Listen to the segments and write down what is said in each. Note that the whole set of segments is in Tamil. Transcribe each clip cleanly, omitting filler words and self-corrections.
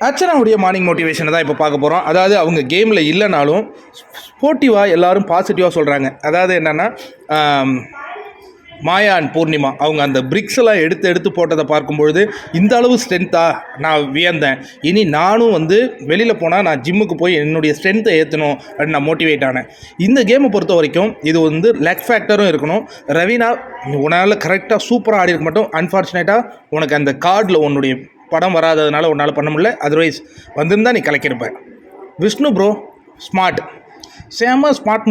அர்ச்சனாவுடைய மார்னிங் மோட்டிவேஷனை தான் இப்போ பார்க்க போகிறோம். அதாவது அவங்க கேமில் இல்லைனாலும் ஸ்போர்ட்டிவாக எல்லோரும் பாசிட்டிவாக சொல்கிறாங்க. அதாவது என்னென்னா மாயா அண்ட் பூர்ணிமா அவங்க அந்த பிரிக்ஸ் எல்லாம் எடுத்து போட்டதை பார்க்கும்பொழுது இந்த அளவு ஸ்ட்ரென்த்தாக நான் வியந்தேன். இனி நானும் வெளியில் போனால் நான் ஜிம்முக்கு போய் என்னுடைய ஸ்ட்ரென்த்தை ஏற்றணும் அப்படின்னு நான் மோட்டிவேட் ஆனேன். இந்த கேமை பொறுத்த வரைக்கும் இது லக் ஃபேக்டரும் இருக்கணும். ரவீனா உன்னால் கரெக்டாக சூப்பராக ஆடி இருக்க மாட்டோம். அன்ஃபார்ச்சுனேட்டாக உனக்கு அந்த கார்டில் உன்னுடைய படம் வராததுனால உன்னால் பண்ண முடியல. அதர்வைஸ் வந்திருந்தால் நீ கலக்கியிருப்பேன். Vishnu bro smart, smart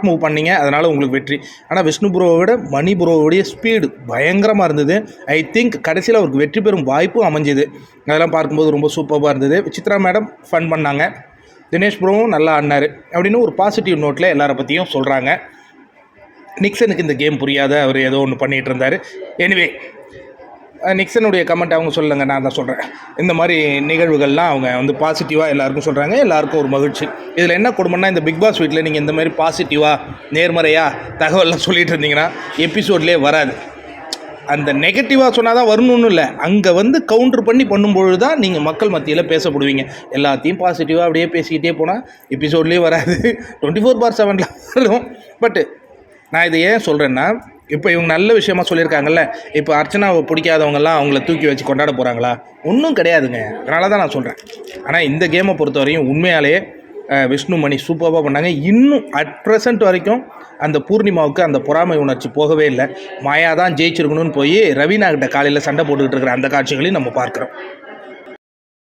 move பண்ணிங்க, அதனால் உங்களுக்கு வெற்றி. ஆனால் விஷ்ணு ப்ரோவை விட மணி ப்ரோவுடைய ஸ்பீடு பயங்கரமாக இருந்தது. ஐ திங்க் கடைசியில் அவருக்கு வெற்றி பெறும் வாய்ப்பும் அமைஞ்சுது. அதெல்லாம் பார்க்கும்போது ரொம்ப சூப்பராக இருந்தது. சித்ரா மேடம் ஃபன் பண்ணாங்க. தினேஷ் ப்ரோவும் நல்லா ஆடினார் அப்படின்னு ஒரு பாசிட்டிவ் நோட்டில் எல்லாரை பற்றியும் சொல்கிறாங்க. நிக்சனுக்கு இந்த கேம் புரியாத அவர் ஏதோ ஒன்று பண்ணிகிட்டு இருந்தார். எனிவே நிக்சனுடைய கமெண்ட் அவங்க சொல்லுங்க, நான் தான் சொல்கிறேன். இந்த மாதிரி நிகழ்வுகள்லாம் அவங்க பாசிட்டிவாக எல்லாருக்கும் சொல்கிறாங்க. எல்லாருக்கும் ஒரு மகிழ்ச்சி. இதில் என்ன கொடுமைன்னா, இந்த பிக் பாஸ் வீட்டில் நீங்கள் இந்த மாதிரி பாசிட்டிவாக நேர்மறையாக தகவல்லாம் சொல்லிகிட்டு இருந்தீங்கன்னா எபிசோட்லேயே வராது. அந்த நெகட்டிவாக சொன்னால் தான் வரணும்னு இல்லை, அங்கே கவுண்டர் பண்ணி பண்ணும்பொழுது தான் நீங்கள் மக்கள் மத்தியில் பேசப்படுவீங்க. எல்லாத்தையும் பாசிட்டிவாக அப்படியே பேசிக்கிட்டே போனால் எபிசோட்லேயே வராது. 24/7 வரும். பட்டு நான் இதை ஏன் சொல்கிறேன்னா, இப்போ இவங்க நல்ல விஷயமா சொல்லியிருக்காங்கல்ல, இப்போ அர்ச்சனாவை பிடிக்காதவங்கெல்லாம் அவங்கள தூக்கி வச்சு கொண்டாட போகிறாங்களா? ஒன்றும் கிடையாதுங்க. அதனால தான் நான் சொல்கிறேன். ஆனால் இந்த கேமை பொறுத்த வரையும் உண்மையாலேயே விஷ்ணு மணி சூப்பராக பண்ணாங்க. இன்னும் அட் ப்ரெசண்ட் வரைக்கும் அந்த பூர்ணிமாவுக்கு அந்த பொறாமை உணர்ச்சி போகவே இல்லை. மாயா தான் ஜெயிச்சிருக்கணும்னு போய் ரவீனா கிட்ட காலையில் சண்டை போட்டுக்கிட்டு இருக்கிற அந்த காட்சிகளையும் நம்ம பார்க்குறோம்.